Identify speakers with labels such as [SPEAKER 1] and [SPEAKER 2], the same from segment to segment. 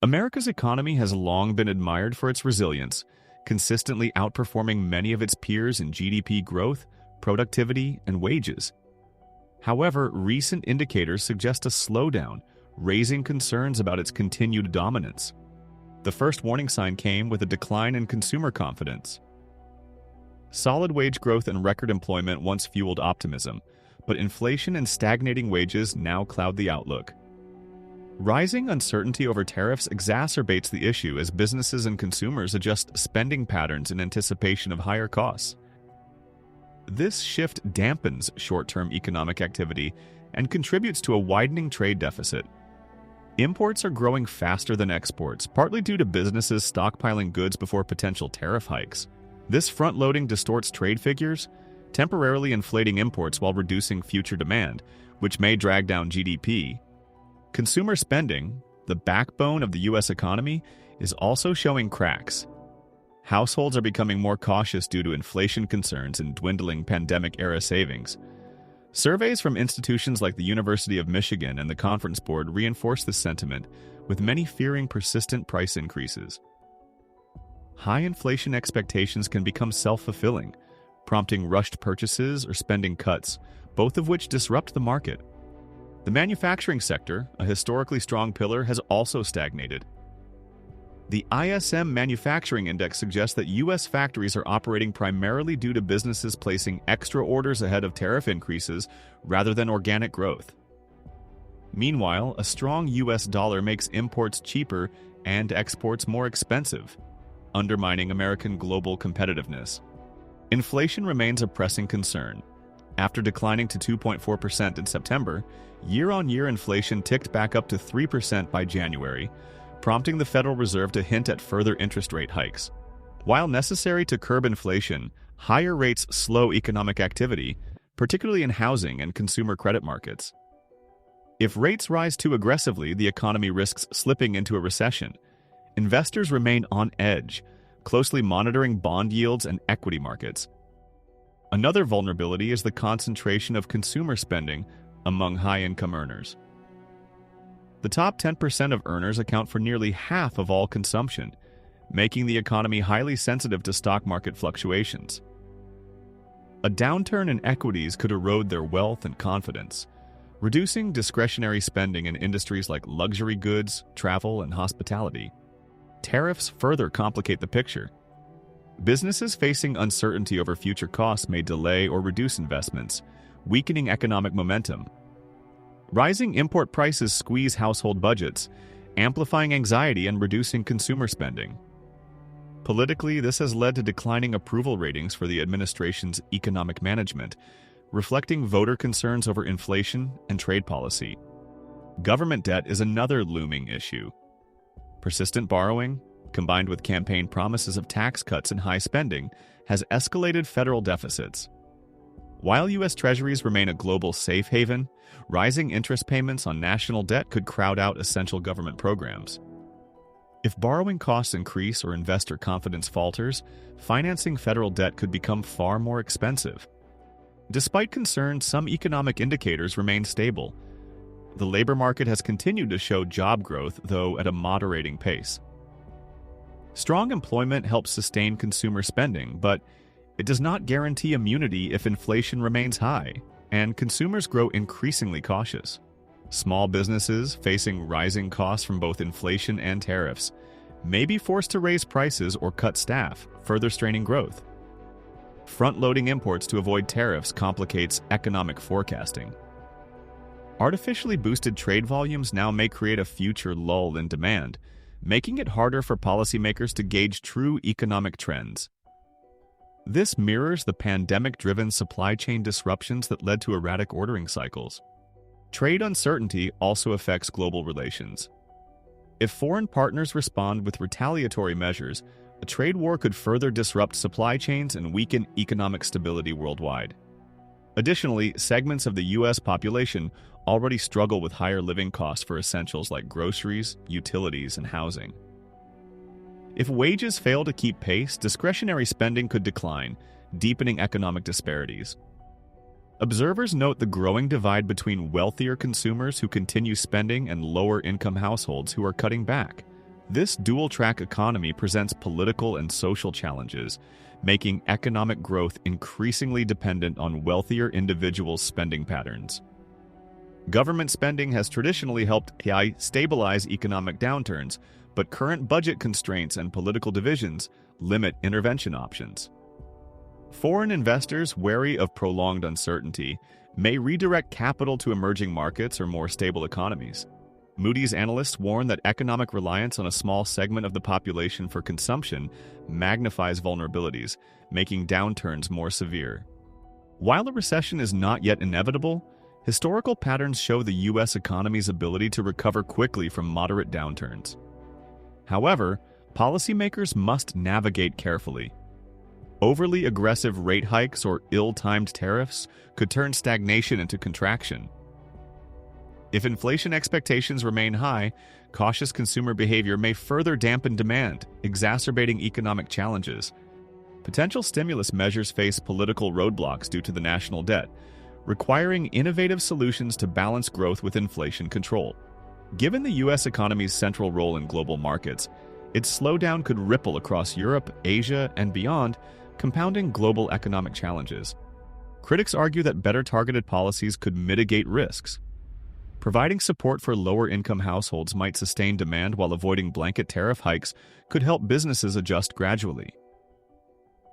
[SPEAKER 1] America's economy has long been admired for its resilience, consistently outperforming many of its peers in GDP growth, productivity, and wages. However, recent indicators suggest a slowdown, raising concerns about its continued dominance. The first warning sign came with a decline in consumer confidence. Solid wage growth and record employment once fueled optimism, but inflation and stagnating wages now cloud the outlook. Rising uncertainty over tariffs exacerbates the issue as businesses and consumers adjust spending patterns in anticipation of higher costs. This shift dampens short-term economic activity and contributes to a widening trade deficit. Imports are growing faster than exports, partly due to businesses stockpiling goods before potential tariff hikes. This front-loading distorts trade figures, temporarily inflating imports while reducing future demand, which may drag down GDP. Consumer spending, the backbone of the U.S. economy, is also showing cracks. Households are becoming more cautious due to inflation concerns and dwindling pandemic-era savings. Surveys from institutions like the University of Michigan and the Conference Board reinforce this sentiment, with many fearing persistent price increases. High inflation expectations can become self-fulfilling, prompting rushed purchases or spending cuts, both of which disrupt the market. The manufacturing sector, a historically strong pillar, has also stagnated. The ISM Manufacturing Index suggests that U.S. factories are operating primarily due to businesses placing extra orders ahead of tariff increases rather than organic growth. Meanwhile, a strong U.S. dollar makes imports cheaper and exports more expensive, undermining American global competitiveness. Inflation remains a pressing concern. After declining to 2.4% in September, year-on-year inflation ticked back up to 3% by January, prompting the Federal Reserve to hint at further interest rate hikes. While necessary to curb inflation, higher rates slow economic activity, particularly in housing and consumer credit markets. If rates rise too aggressively, the economy risks slipping into a recession. Investors remain on edge, closely monitoring bond yields and equity markets. Another vulnerability is the concentration of consumer spending among high-income earners. The top 10% of earners account for nearly half of all consumption, making the economy highly sensitive to stock market fluctuations. A downturn in equities could erode their wealth and confidence, reducing discretionary spending in industries like luxury goods, travel, and hospitality. Tariffs further complicate the picture. Businesses facing uncertainty over future costs may delay or reduce investments, weakening economic momentum. Rising import prices squeeze household budgets, amplifying anxiety and reducing consumer spending. Politically, this has led to declining approval ratings for the administration's economic management, reflecting voter concerns over inflation and trade policy. Government debt is another looming issue. Persistent borrowing, combined with campaign promises of tax cuts and high spending, has escalated federal deficits. While U.S. Treasuries remain a global safe haven, rising interest payments on national debt could crowd out essential government programs. If borrowing costs increase or investor confidence falters, financing federal debt could become far more expensive. Despite concerns, some economic indicators remain stable. The labor market has continued to show job growth, though at a moderating pace. Strong employment helps sustain consumer spending, but it does not guarantee immunity if inflation remains high, and consumers grow increasingly cautious. Small businesses, facing rising costs from both inflation and tariffs, may be forced to raise prices or cut staff, further straining growth. Front-loading imports to avoid tariffs complicates economic forecasting. Artificially boosted trade volumes now may create a future lull in demand, making it harder for policymakers to gauge true economic trends. This mirrors the pandemic-driven supply chain disruptions that led to erratic ordering cycles. Trade uncertainty also affects global relations. If foreign partners respond with retaliatory measures, a trade war could further disrupt supply chains and weaken economic stability worldwide. Additionally, segments of the U.S. population already struggle with higher living costs for essentials like groceries, utilities, and housing. If wages fail to keep pace, discretionary spending could decline, deepening economic disparities. Observers note the growing divide between wealthier consumers who continue spending and lower-income households who are cutting back, This dual-track economy presents political and social challenges, making economic growth increasingly dependent on wealthier individuals' spending patterns. Government spending has traditionally helped stabilize economic downturns, but current budget constraints and political divisions limit intervention options. Foreign investors, wary of prolonged uncertainty, may redirect capital to emerging markets or more stable economies. Moody's analysts warn that economic reliance on a small segment of the population for consumption magnifies vulnerabilities, making downturns more severe. While a recession is not yet inevitable, historical patterns show the U.S. economy's ability to recover quickly from moderate downturns. However, policymakers must navigate carefully. Overly aggressive rate hikes or ill-timed tariffs could turn stagnation into contraction. If inflation expectations remain high, cautious consumer behavior may further dampen demand, exacerbating economic challenges. Potential stimulus measures face political roadblocks due to the national debt, requiring innovative solutions to balance growth with inflation control. Given the U.S. economy's central role in global markets, its slowdown could ripple across Europe, Asia, and beyond, compounding global economic challenges. Critics argue that better targeted policies could mitigate risks. Providing support for lower-income households might sustain demand, while avoiding blanket tariff hikes could help businesses adjust gradually.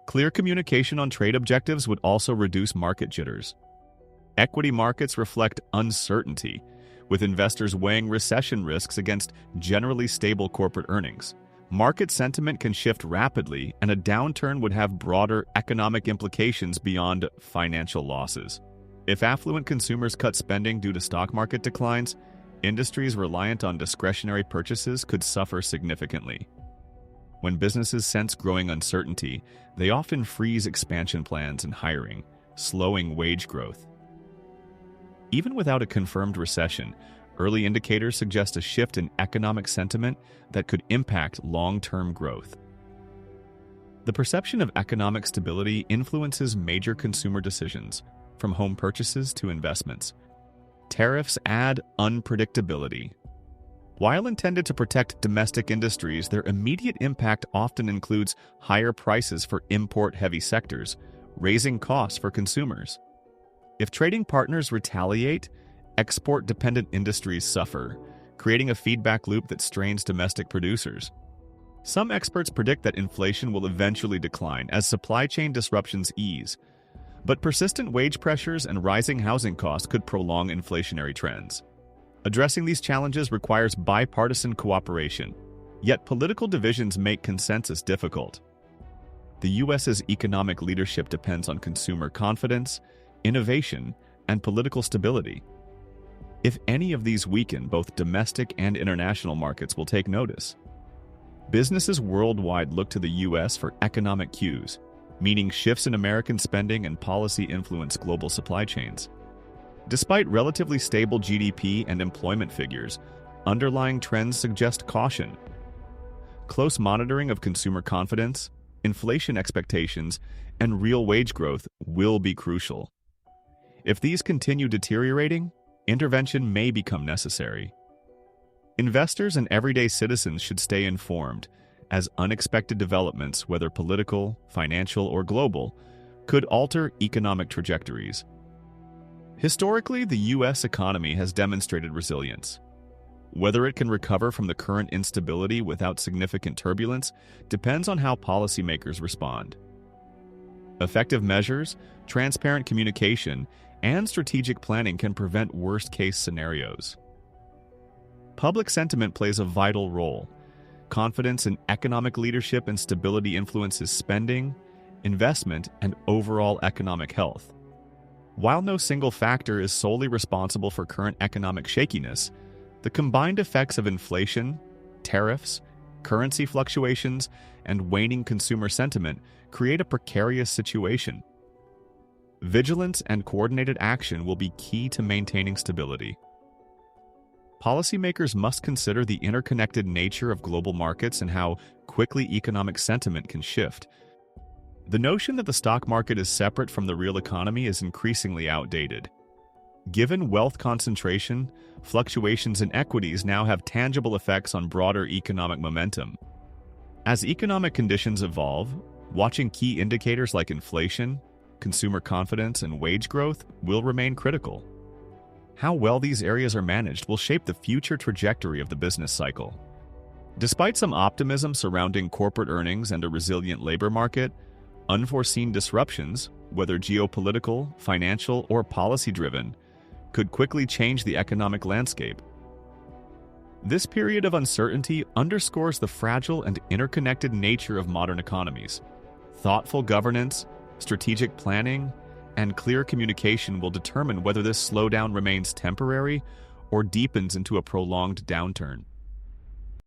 [SPEAKER 1] Clear communication on trade objectives would also reduce market jitters. Equity markets reflect uncertainty, with investors weighing recession risks against generally stable corporate earnings. Market sentiment can shift rapidly, and a downturn would have broader economic implications beyond financial losses. If affluent consumers cut spending due to stock market declines, industries reliant on discretionary purchases could suffer significantly. When businesses sense growing uncertainty, they often freeze expansion plans and hiring, slowing wage growth. Even without a confirmed recession, early indicators suggest a shift in economic sentiment that could impact long-term growth. The perception of economic stability influences major consumer decisions, from home purchases to investments. Tariffs add unpredictability. While intended to protect domestic industries, their immediate impact often includes higher prices for import-heavy sectors, raising costs for consumers. If trading partners retaliate, export-dependent industries suffer, creating a feedback loop that strains domestic producers. Some experts predict that inflation will eventually decline as supply chain disruptions ease, but persistent wage pressures and rising housing costs could prolong inflationary trends. Addressing these challenges requires bipartisan cooperation, yet political divisions make consensus difficult. The U.S.'s economic leadership depends on consumer confidence, innovation, and political stability. If any of these weaken, both domestic and international markets will take notice. Businesses worldwide look to the U.S. for economic cues, meaning shifts in American spending and policy influence global supply chains. Despite relatively stable GDP and employment figures, underlying trends suggest caution. Close monitoring of consumer confidence, inflation expectations, and real wage growth will be crucial. If these continue deteriorating, intervention may become necessary. Investors and everyday citizens should stay informed, as unexpected developments, whether political, financial, or global, could alter economic trajectories. Historically, the U.S. economy has demonstrated resilience. Whether it can recover from the current instability without significant turbulence depends on how policymakers respond. Effective measures, transparent communication, and strategic planning can prevent worst-case scenarios. Public sentiment plays a vital role. Confidence in economic leadership and stability influences spending, investment, and overall economic health. While no single factor is solely responsible for current economic shakiness, the combined effects of inflation, tariffs, currency fluctuations, and waning consumer sentiment create a precarious situation. Vigilance and coordinated action will be key to maintaining stability. Policymakers must consider the interconnected nature of global markets and how quickly economic sentiment can shift. The notion that the stock market is separate from the real economy is increasingly outdated. Given wealth concentration, fluctuations in equities now have tangible effects on broader economic momentum. As economic conditions evolve, watching key indicators like inflation, consumer confidence, and wage growth will remain critical. How well these areas are managed will shape the future trajectory of the business cycle. Despite some optimism surrounding corporate earnings and a resilient labor market, unforeseen disruptions, whether geopolitical, financial, or policy-driven, could quickly change the economic landscape. This period of uncertainty underscores the fragile and interconnected nature of modern economies. Thoughtful governance, strategic planning, and clear communication will determine whether this slowdown remains temporary or deepens into a prolonged downturn.